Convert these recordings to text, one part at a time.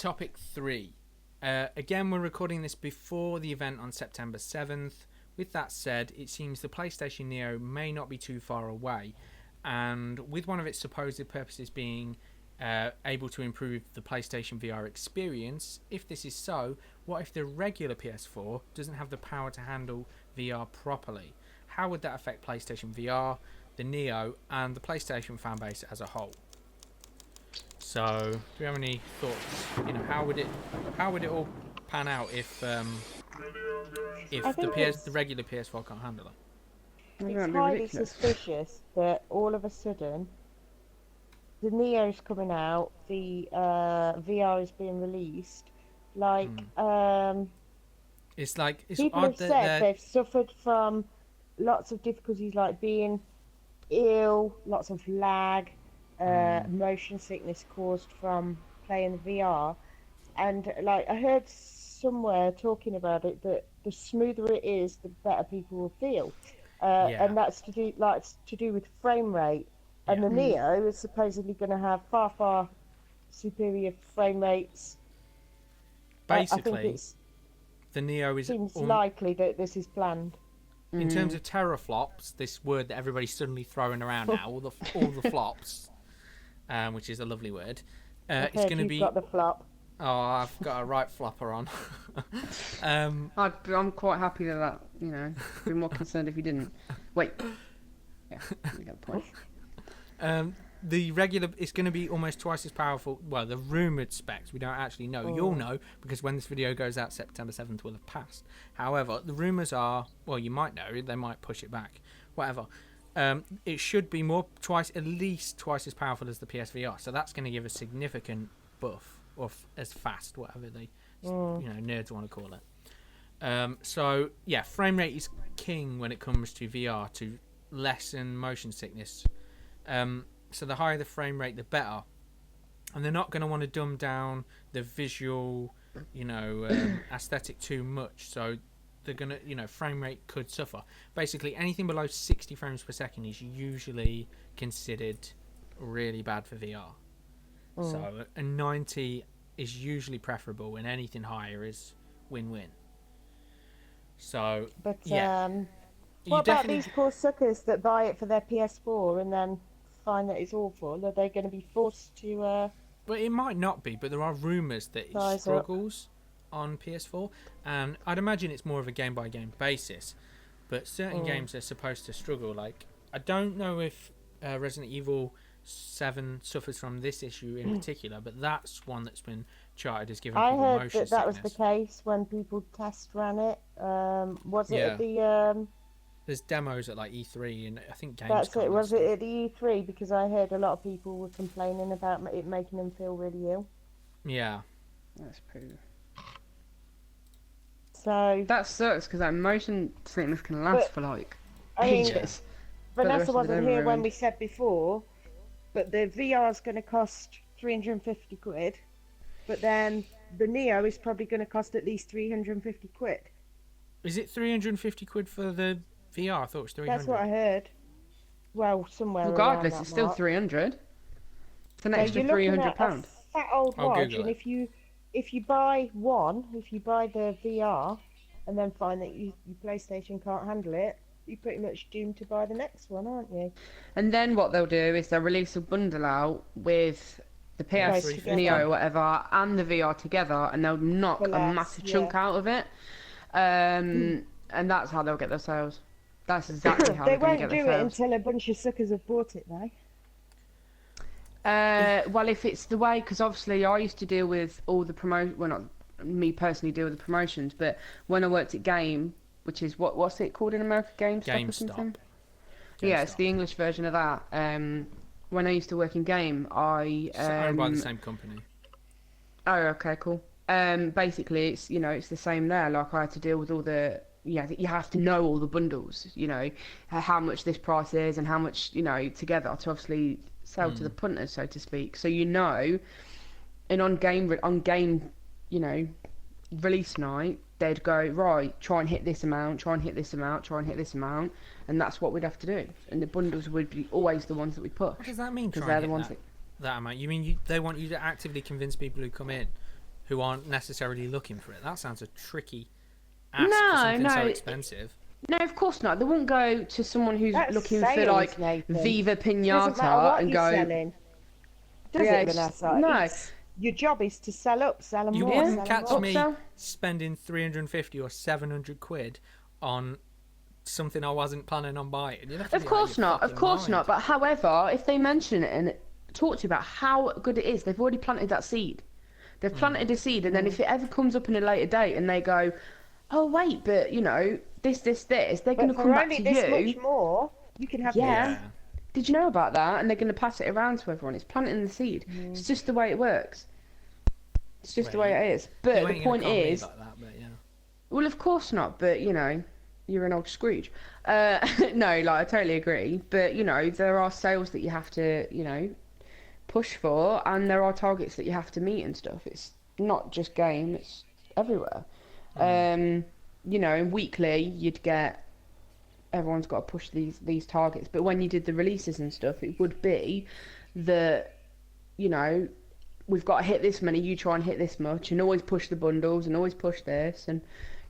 topic 3. Again, we're recording this before the event on September 7th. With that said, it seems the PlayStation Neo may not be too far away, and with one of its supposed purposes being able to improve the PlayStation VR experience, if this is so, what if the regular PS4 doesn't have the power to handle VR properly? How would that affect PlayStation VR, the Neo, and the PlayStation fanbase as a whole? So, do you have any thoughts? You know, how would it all pan out if the regular PS4 can't handle it? It's highly suspicious that all of a sudden the Neo's coming out, the VR is being released. It's like people have said they've suffered from lots of difficulties, like being ill, lots of lag, motion sickness caused from playing the VR, and like I heard somewhere talking about it that the smoother it is, the better people will feel, and that's to do with frame rate. And the Neo is supposedly going to have far superior frame rates. Basically, I think the Neo seems likely that this is planned. In terms of teraflops, this word that everybody's suddenly throwing around now, all the flops, which is a lovely word. It's going to be. Got the flop. Oh, I've got a right flopper on. I'm quite happy that I'd be more concerned if you didn't. Wait. Yeah, you get the point. The regular, it's going to be almost twice as powerful. Well, the rumoured specs, we don't actually know. You'll know, because when this video goes out, September 7th will have passed. However, the rumours are, well, you might know, they might push it back. Whatever. It should be at least twice as powerful as the PSVR. So that's going to give a significant buff, or as fast, whatever they, nerds want to call it. So, yeah, frame rate is king when it comes to VR, to lessen motion sickness. So the higher the frame rate, the better. And they're not going to want to dumb down the visual, aesthetic too much. So they're going to, frame rate could suffer. Basically, anything below 60 frames per second is usually considered really bad for VR. So a 90 is usually preferable, and anything higher is win-win. So, what about these poor suckers that buy it for their PS4 and then find that it's awful? Are they going to be forced to Well, it might not be, but there are rumours that it struggles on PS4, and I'd imagine it's more of a game by game basis, but certain games are supposed to struggle. Like, I don't know if Resident Evil 7 suffers from this issue in particular, but that's one that's been charted as giving people motion sickness. I heard that was the case when people test ran it. Was it at the There's demos at like E3 and I think Gamescom. That's it. Was it at the E3? Because I heard a lot of people were complaining about it making them feel really ill. Yeah. That's pretty. So that sucks, because that motion sickness can last for like ages. Vanessa wasn't here when we said before, but the VR is going to cost 350 quid, but then the Neo is probably going to cost at least 350 quid. Is it 350 quid for the VR? I thought it was 300. That's what I heard. Well, somewhere. Regardless, it's still 300. It's an extra £300. Fat old watch, and if you buy the VR, and then find that your PlayStation can't handle it, you're pretty much doomed to buy the next one, aren't you? And then what they'll do is they'll release a bundle out with the PS Neo or whatever and the VR together, and they'll knock a massive chunk out of it. And that's how they'll get their sales. That's exactly how they're going to get their sales. They won't do it until a bunch of suckers have bought it, though. Well, if it's the way, because obviously I used to deal with all the well, not me personally deal with the promotions, but when I worked at Game, which is what's it called in America, GameStop or something? Yeah, it's the English version of that. When I used to work in Game, it's owned by the same company. Oh, okay, cool. Basically, it's it's the same there. Like, I had to deal with all the you have to know all the bundles. How much this price is and how much together to obviously sell to the punters, so to speak. So and on game release night, they'd go, right, try and hit this amount, try and hit this amount, try and hit this amount, and that's what we'd have to do. And the bundles would be always the ones that we push. What does that mean? Because they're the ones that amount. You mean they want you to actively convince people who come in who aren't necessarily looking for it. That sounds a tricky ask for No, something so no. expensive. No, of course not. They won't go to someone who's That's looking for sales, like Nathan. Viva Doesn't matter Pinata what and you're go. selling. Does Yeah, it, it's- Vanessa? no. Your job is to sell them You more. wouldn't sell 'em catch more. me Upsell? spending 350 or 700 quid on something I wasn't planning on buying. You'd have to Of be out course your not. Of fucking course mind. not. But however, if they mention it and talk to you about how good it is, they've already planted that seed. They've planted a seed, and then if it ever comes up in a later date and they go, "Oh wait, but this, they're going to But come for back only to this you." much more, you can have Yeah. this. Did you know about that? And they're going to pass it around to everyone. It's planting the seed. It's just the way it works. It's just the Well, way it is. You But the ain't gonna point con me is, like that, but yeah. well, of course not. But you're an old Scrooge. No, like I totally agree. But there are sales that you have to, push for, and there are targets that you have to meet and stuff. It's not just game; it's everywhere. Weekly you'd get. Everyone's got to push these targets, but when you did the releases and stuff, it would be that we've got to hit this many. You try and hit this much, and always push the bundles, and always push this, and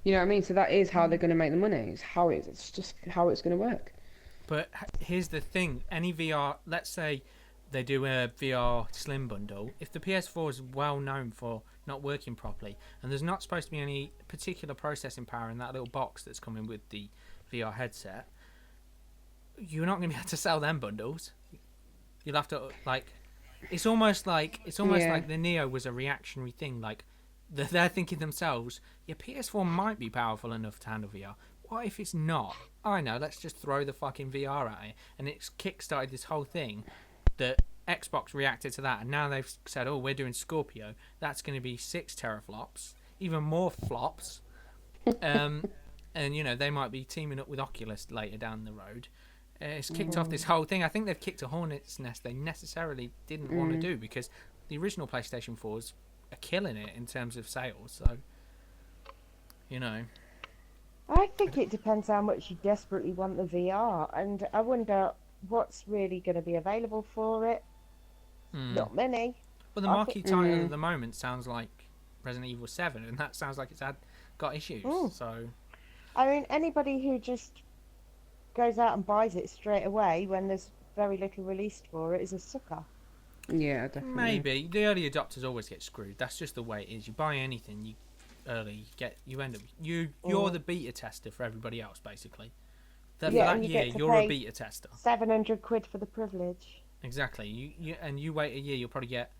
you know what I mean. So that is how they're going to make the money. It's just how it's going to work. But here's the thing: any VR, let's say they do a VR Slim bundle. If the PS4 is well known for not working properly, and there's not supposed to be any particular processing power in that little box that's coming with the VR headset, you're not going to be able to sell them bundles. You'll have to it's almost like the Neo was a reactionary thing. Like they're thinking themselves, your PS4 might be powerful enough to handle VR. What if it's not? I know, let's just throw the fucking VR at it. And it's kickstarted this whole thing that Xbox reacted to that, and now they've said, oh, we're doing Scorpio. That's going to be 6 teraflops, even more flops. And they might be teaming up with Oculus later down the road. It's kicked off this whole thing. I think they've kicked a hornet's nest they necessarily didn't want to do, because the original PlayStation 4s are killing it in terms of sales. So, I think it depends how much you desperately want the VR, and I wonder what's really going to be available for it. Not many. Well, the marquee title at the moment sounds like Resident Evil 7, and that sounds like it's got issues. So, I mean, anybody who just goes out and buys it straight away when there's very little released for it is a sucker. Yeah, definitely. maybe the early adopters always get screwed. That's just the way it is. You buy anything, you end up you're the beta tester for everybody else, basically. For that year, you're a beta tester. 700 quid for the privilege. Exactly. You wait a year, you'll probably get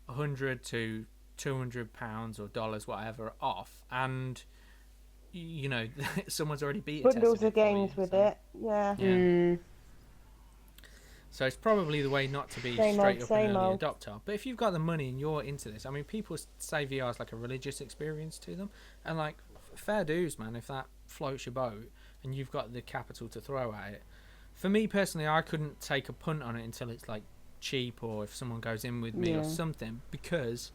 £100 to £200 or dollars, whatever, off, and someone's already beta tested Bundles it of for you, games with so. it. Yeah. So it's probably the way not to be Same straight old, up same an early old. adopter. But if you've got the money and you're into this, I mean, people say VR is like a religious experience to them, and fair dues, man. If that floats your boat and you've got the capital to throw at it. For me personally, I couldn't take a punt on it until it's cheap, or if someone goes in with me or something, because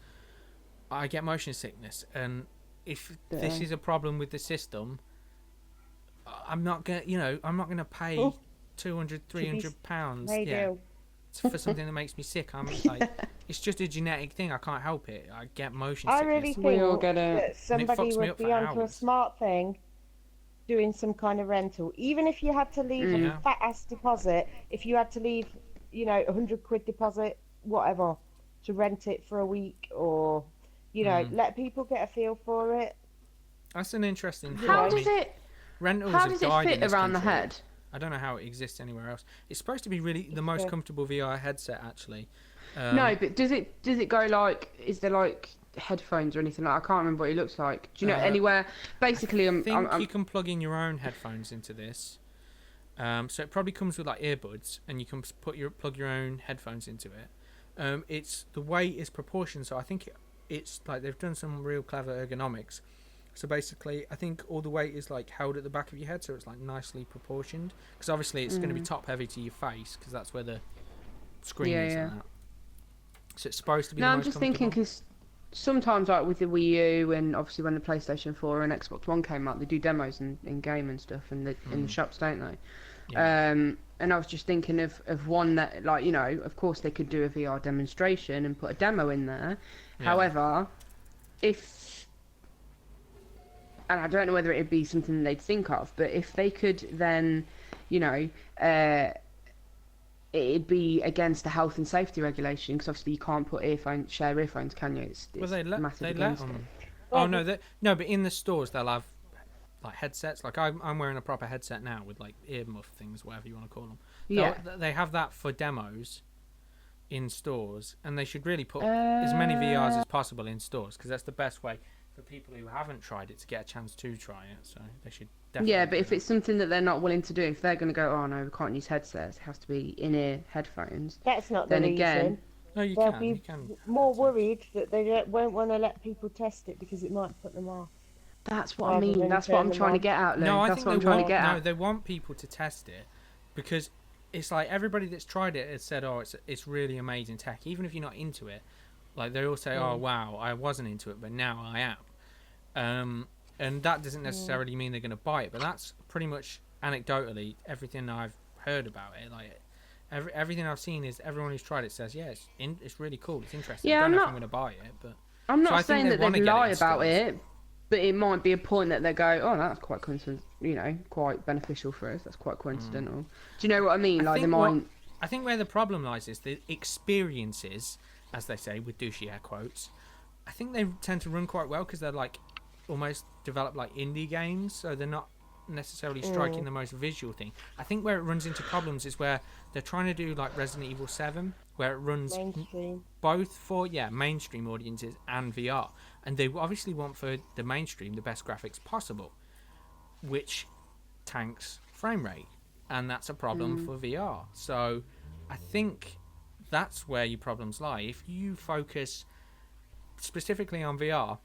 I get motion sickness, and if this is a problem with the system, I'm not gonna pay £200-300 for something that makes me sick. I'm it's just a genetic thing. I can't help it. I get motion sickness. I really We all think get it. that somebody fucks me would up be for onto a hours. smart thing, doing some kind of rental. Even if you had to leave a fat ass deposit, if you had to leave, £100 deposit, whatever, to rent it for a week, or let people get a feel for it. That's an interesting thing. How does it Rentals How have does it died in fit this around the country. head? I don't know how it exists anywhere else. It's supposed to be really the most comfortable VR headset, actually. No, but does it go is there headphones or anything like? I can't remember what it looks like. Do you know anywhere? Basically, I think you can plug in your own headphones into this. So it probably comes with earbuds, and you can plug your own headphones into it. It's the weight is proportioned, so I think it's they've done some real clever ergonomics. So basically, I think all the weight is held at the back of your head, so it's nicely proportioned. Because obviously it's going to be top heavy to your face, because that's where the screen is and that. So it's supposed to be. No, the I'm most just thinking because sometimes with the Wii U and obviously when the PlayStation 4 and Xbox One came out, they do demos in game and stuff in the shops, don't they? Yeah. And I was just thinking of one that of course they could do a VR demonstration and put a demo in there. Yeah. However, if, and I don't know whether it'd be something they'd think of, but if they could then, you know, it'd be against the health and safety regulation, because obviously you can't put share earphones, can you? It's They let against it. them. Oh no, but in the stores they'll have like headsets. Like I'm wearing a proper headset now with like earmuff things, whatever you want to call them. They have that for demos in stores, and they should really put as many VRs as possible in stores, because that's the best way for people who haven't tried it to get a chance to try it. So they should definitely. Yeah, but if it's something that they're not willing to do, if they're going to go, oh no, we can't use headsets, it has to be in-ear headphones. That's not the then reason. Again, no, you They'll can. be You can. more worried that they won't want to let people test it because it might put them off. that's what I Rather mean. than That's what I'm turn trying to them get at, Lou. No, I That's think what I'm they trying want. to get No, at. they want people to test it, because it's like everybody that's tried it has said, "Oh, it's really amazing tech." Even if you're not into it, like they all say, "Oh, wow, I wasn't into it, but now I am." And that doesn't necessarily mean they're going to buy it, but that's pretty much anecdotally everything I've heard about it. Like everything I've seen is everyone who's tried it says, "Yeah, it's really cool. It's interesting." Yeah, I don't know if not- I'm going to buy it, but I'm So I not think saying they that wanna they'd get it lie in about stores. it, but it might be a point that they go, oh, that's quite coincident, quite beneficial for us. That's quite coincidental. Do you know what I mean? Like, they might. I think where the problem lies is the experiences, as they say with douchey air quotes. I think they tend to run quite well because they're like almost developed like indie games, so they're not necessarily striking the most visual thing. I think where it runs into problems is where they're trying to do like Resident Evil 7, where it runs Mainstream. both for mainstream audiences and VR, and they obviously want for the mainstream the best graphics possible, which tanks frame rate, and that's a problem for VR. So I think that's where your problems lie. If you focus specifically on VR,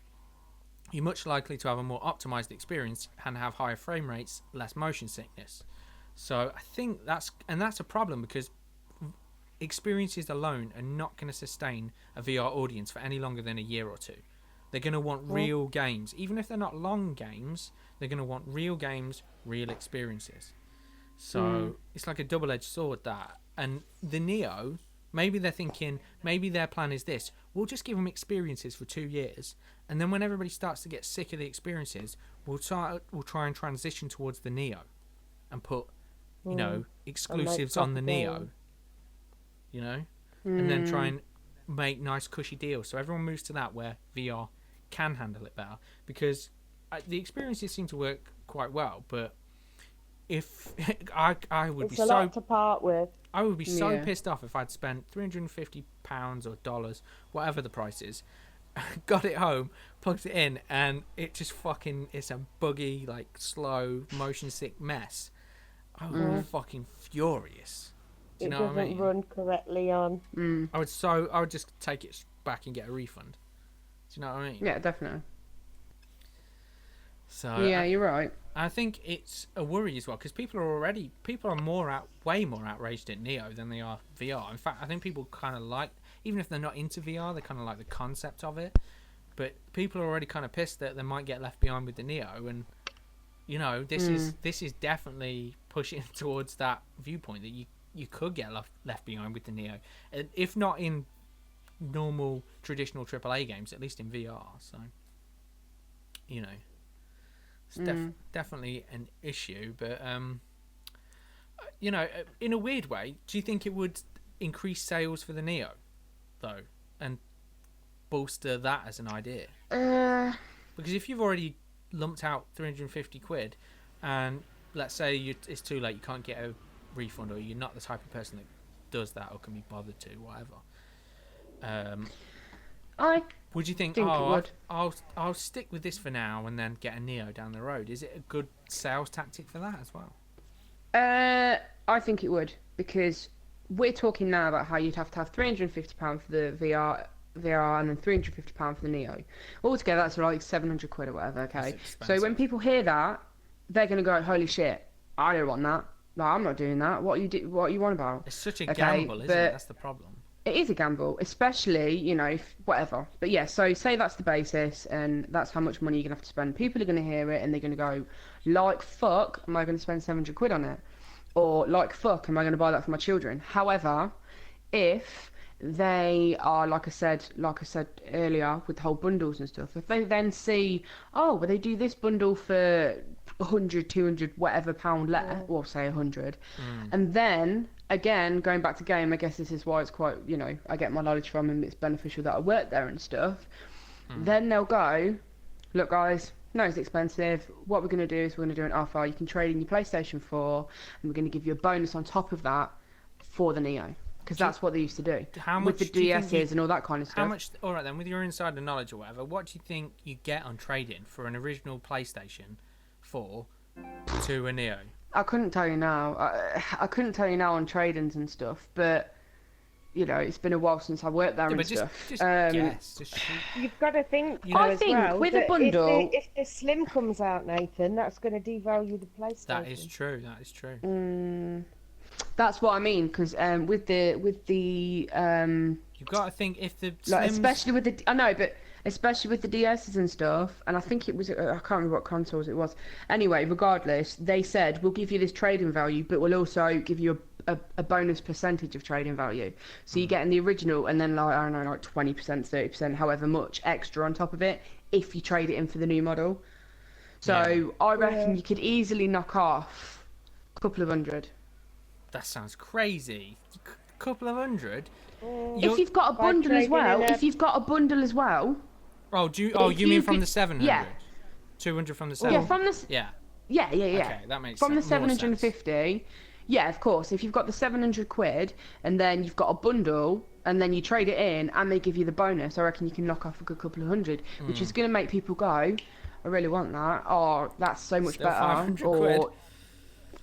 you're much likely to have a more optimized experience and have higher frame rates, less motion sickness. So I think that's a problem, because experiences alone are not going to sustain a VR audience for any longer than a year or two. They're going to want real games. Even if they're not long games, they're going to want real games, real experiences. So it's like a double-edged sword, that. And the Neo, maybe they're thinking, maybe their plan is this: we'll just give them experiences for 2 years, and then when everybody starts to get sick of the experiences, we'll try and transition towards the Neo and put, exclusives on the Neo. And then try and make nice cushy deals, so everyone moves to that, where VR can handle it better, because the experiences seem to work quite well. But if I would It's be a so lot to part with. I would be so pissed off if I'd spent £350 or dollars, whatever the price is, got it home, plugged it in, and it just it's a buggy, like slow, motion sick mess. I would be fucking furious. Do you know what I mean? It doesn't run correctly on. I would just take it back and get a refund. Do you know what I mean? Yeah, definitely. So Yeah, you're right. I think it's a worry as well, because people are way more outraged at Neo than they are VR. In fact, I think people kind of like, even if they're not into VR, they kind of like the concept of it. But people are already kind of pissed that they might get left behind with the Neo, and this is definitely pushing towards that viewpoint that you could get left behind with the Neo, if not in normal traditional AAA games, at least in VR. So it's definitely an issue. But in a weird way, do you think it would increase sales for the Neo though, and bolster that as an idea? Because if you've already lumped out £350, and let's say it's too late, you can't get a refund, or you're not the type of person that does that or can be bothered to, whatever. Would you think, it would. I'll stick with this for now and then get a Neo down the road? Is it a good sales tactic for that as well? I think it would, because we're talking now about how you'd have to have £350 for the VR, and then £350 for the Neo. Altogether, that's like £700 or whatever. Okay, so when people hear that, they're gonna go, "Holy shit! I don't want that. No, I'm not doing that. What are you on about?" It's such a gamble, isn't it? That's the problem. It is a gamble, especially, whatever. But yeah, so say that's the basis, and that's how much money you're going to have to spend. People are going to hear it, and they're going to go, like, fuck, am I going to spend £700 on it? Or, like, fuck, am I going to buy that for my children? However, if they are, like I said earlier, with the whole bundles and stuff. If they then see, oh, well, they do this bundle for 100, 200, whatever pound less, or say 100, and then again going back to game, I guess this is why it's quite, I get my knowledge from, and it's beneficial that I work there and stuff. Then they'll go, look, guys. No, it's expensive. What we're going to do is we're going to do an offer. You can trade in your PlayStation 4, and we're going to give you a bonus on top of that for the Neo. Because that's what they used to do. With the DSs and all that kind of stuff. How much? All right then, with your insider knowledge or whatever, what do you think you get on trading for an original PlayStation 4 to a Neo? I couldn't tell you now. I couldn't tell you now on trade-ins and stuff, but it's been a while since I worked there and stuff. Just guess. You've got to think. I think with a bundle, if the Slim comes out, Nathan, that's going to devalue the PlayStation. That is true. That's what I mean, because with the you've got to think if the Slims... especially with the DSs and stuff, and I think it was, I can't remember what consoles it was. Anyway, regardless, they said we'll give you this trading value, but we'll also give you a bonus percentage of trading value. So you're getting the original, and then I don't know, like 20%, 30%, however much extra on top of it if you trade it in for the new model. So I reckon you could easily knock off a couple of hundred. That sounds crazy. A couple of hundred. If you've got a bundle as well. Oh, you mean from the 700? Yeah. 200 from the 700. Yeah, from the. Yeah. Okay, that makes from sense. the 750. Yeah, of course. If you've got the 700 quid and then you've got a bundle and then you trade it in and they give you the bonus, I reckon you can knock off a good couple of hundred, which is going to make people go, I really want that. Or that's so much Still better. 500 or quid.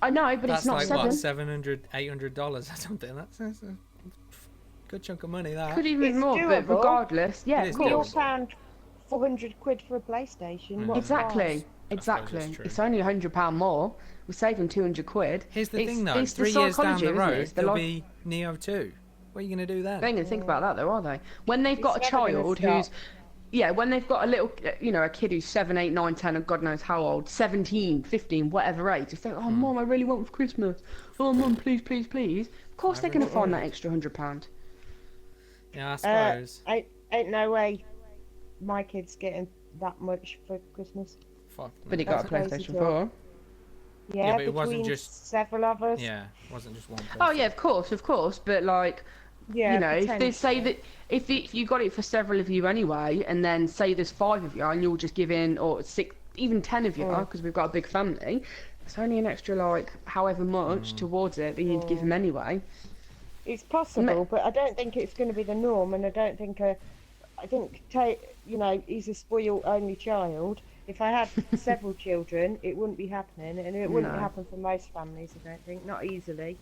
I know, but That's it's not like seven. what, $700, $800 or something. That's a good chunk of money. That Could even It's more, doable. but regardless, yeah, It of is course. £4, 400 quid for a PlayStation. What's Exactly. it's Exactly. true. It's only £100 more. We're saving 200 quid. Here's the thing, though. It's the 3 years down psychology, the isn't it? road, It's the there'll be Neo 2. What are you going to do then? They ain't going to think about that, though, are they? When they've got a It's never gonna child stop. who's... Yeah, when they've got a little, a kid who's 7, 8, 9, 10, and God knows how old, 17, 15, whatever age, if they oh, Mum, I really want for Christmas. Oh, Mum, please, please, please. Of course they're going to find that extra £100. Yeah, I suppose. Ain't no way my kid's getting that much for Christmas. Fuck. But he got a That's crazy PlayStation talk. 4. Yeah, but it wasn't between just- several of us. Yeah, it wasn't just one person. Oh, yeah, of course. But, like, Yeah, if they say potentially. that if you got it for several of you anyway, and then say there's 5 of you and you'll just give in, or 6, even 10 of you, because we've got a big family, it's only an extra like however much towards it that you'd give them anyway. It's possible, but I don't think it's going to be the norm, and I don't think he's a spoiled only child. If I had several children, it wouldn't be happening, and it wouldn't No. happen for most families. I don't think, not easily.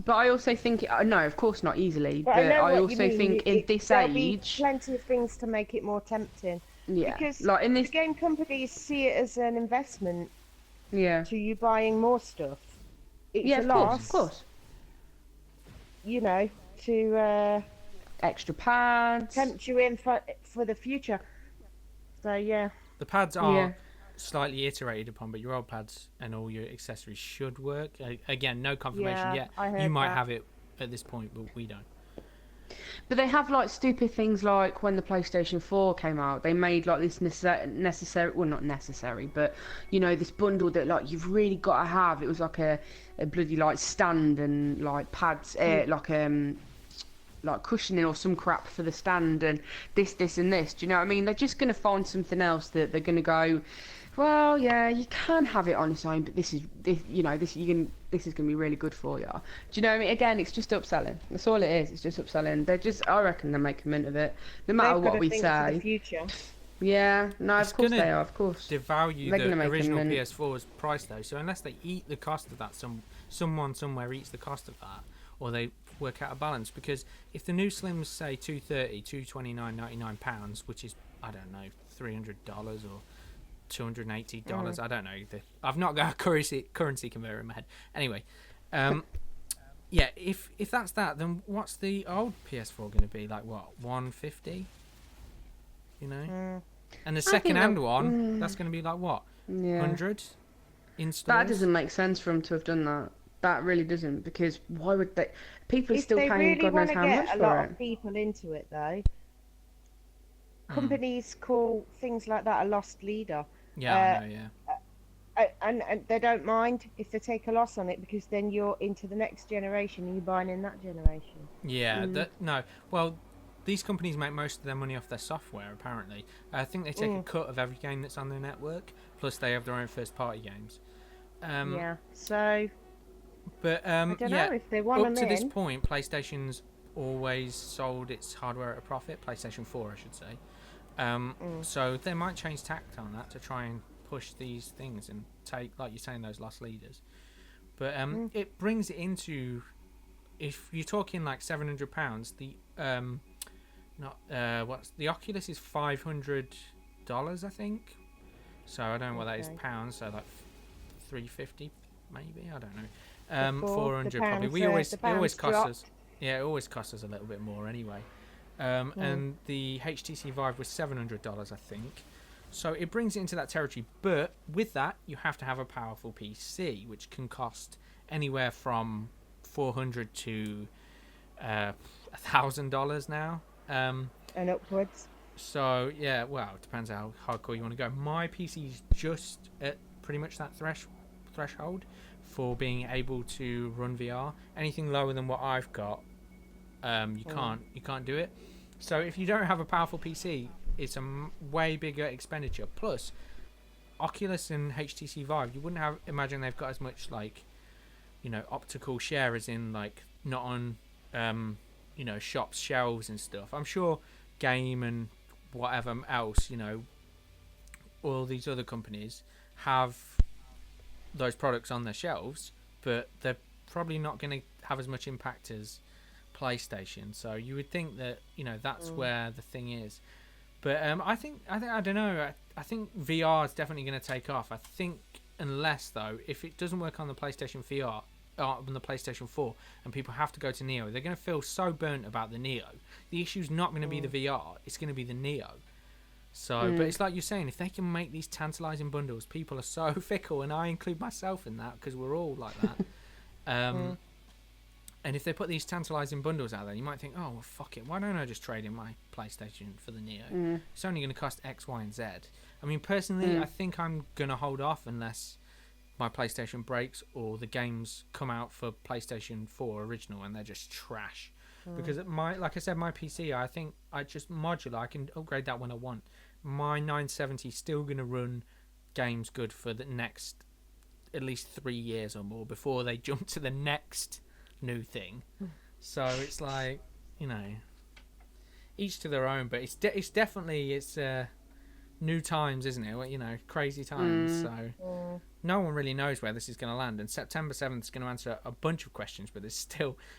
But I also think no, of course not easily. But I know I what also you mean. think in this there'll be age, plenty of things to make it more tempting. yeah, Because like in the this, game companies see it as an investment yeah, to you buying more stuff. It's yeah, a of loss, course, to extra pads. tempt you in for the future. So yeah, The pads are Yeah. slightly iterated upon, but your old pads and all your accessories should work. Again, no confirmation Yeah, yet. I heard You might that. have it at this point, but we don't. But they have like stupid things like when the PlayStation 4 came out, they made like this necessary, well not necessary, but this bundle that like you've really got to have. It was like a bloody like stand and like pads, like cushioning or some crap for the stand and this and this. Do you know what I mean? They're just going to find something else that they're going to go, well, yeah, you can have it on its own, but this is going to be really good for you. Do you know what I mean? Again, it's just upselling. That's all it is. It's just upselling. I reckon they're making mint of it, no matter they've what got we to think for the say. future. Yeah, no, It's of course gonna they are. Of course. Devalue They're gonna the make original them in- PS4's price, though. So unless they eat the cost of that, someone somewhere eats the cost of that, or they work out a balance. Because if the new Slims say £229.99, which is, I don't know, $300 or $280, I don't know. I've not got a currency converter in my head. Anyway, yeah, if that's that, then what's the old PS4 going to be? Like what, 150? And the second-hand one, that's going to be like what, Yeah. 100 in stores? That doesn't make sense for them to have done that. That really doesn't, because why would they? People are If still they paying really God want knows to how much get a for lot it. of people into it, though, Mm. companies call things like that a lost leader. Yeah, I Uh, know. Yeah. and they don't mind if they take a loss on it, because then you're into the next generation and you're buying in that generation. Yeah. No. Well, these companies make most of their money off their software. Apparently, I think they take a cut of every game that's on their network. Plus, they have their own first-party games. Yeah. So But I don't yeah, know if they want up them to this in. point, PlayStation's always sold its hardware at a profit. PlayStation 4, I should say. So they might change tact on that to try and push these things and take, like you're saying, those lost leaders. But it brings it into, if you're talking like £700, the Oculus is $500, I think. So I don't know what that is pounds. So like $350 maybe. I don't know. Before the 400 probably. pounds, It always costs dropped. us. Yeah, it always costs us a little bit more anyway. And the HTC Vive was $700, I think. So it brings it into that territory. But with that, you have to have a powerful PC, which can cost anywhere from $400 to $1,000 now. And upwards. So yeah, well, it depends how hardcore you want to go. My PC's just at pretty much that threshold for being able to run VR. Anything lower than what I've got, you can't do it. So if you don't have a powerful PC, it's a way bigger expenditure. Plus, Oculus and HTC Vive, you wouldn't imagine they've got as much like, optical share as in like not on shops shelves and stuff. I'm sure Game and whatever else, all these other companies have those products on their shelves, but they're probably not going to have as much impact as PlayStation. So you would think that that's where the thing is. But I don't know. I think VR is definitely going to take off. I think unless though, if it doesn't work on the PlayStation VR, on the PlayStation 4, and people have to go to Neo, they're going to feel so burnt about the Neo. The issue's not going to be the VR; it's going to be the Neo. So, but it's like you're saying, if they can make these tantalizing bundles, people are so fickle, and I include myself in that because we're all like that. And if they put these tantalizing bundles out there, you might think, oh, well, fuck it. Why don't I just trade in my PlayStation for the Neo? It's only going to cost X, Y, and Z. I mean, personally, I think I'm going to hold off unless my PlayStation breaks or the games come out for PlayStation 4 original and they're just trash. Because like I said, my PC, I think I just modular. I can upgrade that when I want. My 970 is still going to run games good for the next at least 3 years or more before they jump to the next new thing. So it's like, each to their own. But it's definitely new times, isn't it? Crazy times. So no one really knows where this is going to land. And September 7th is going to answer a bunch of questions, but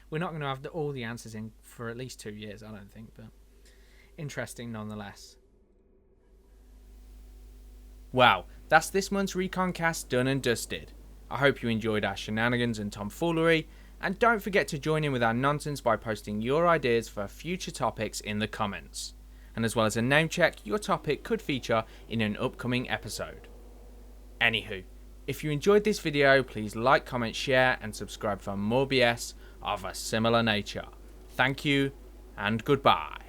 we're not going to have all the answers in for at least 2 years, I don't think. But interesting nonetheless. Wow, that's this month's Recon Cast done and dusted. I hope you enjoyed our shenanigans and tomfoolery, and don't forget to join in with our nonsense by posting your ideas for future topics in the comments. And as well as a name check, your topic could feature in an upcoming episode. Anywho, if you enjoyed this video, please like, comment, share, and subscribe for more BS of a similar nature. Thank you, and goodbye.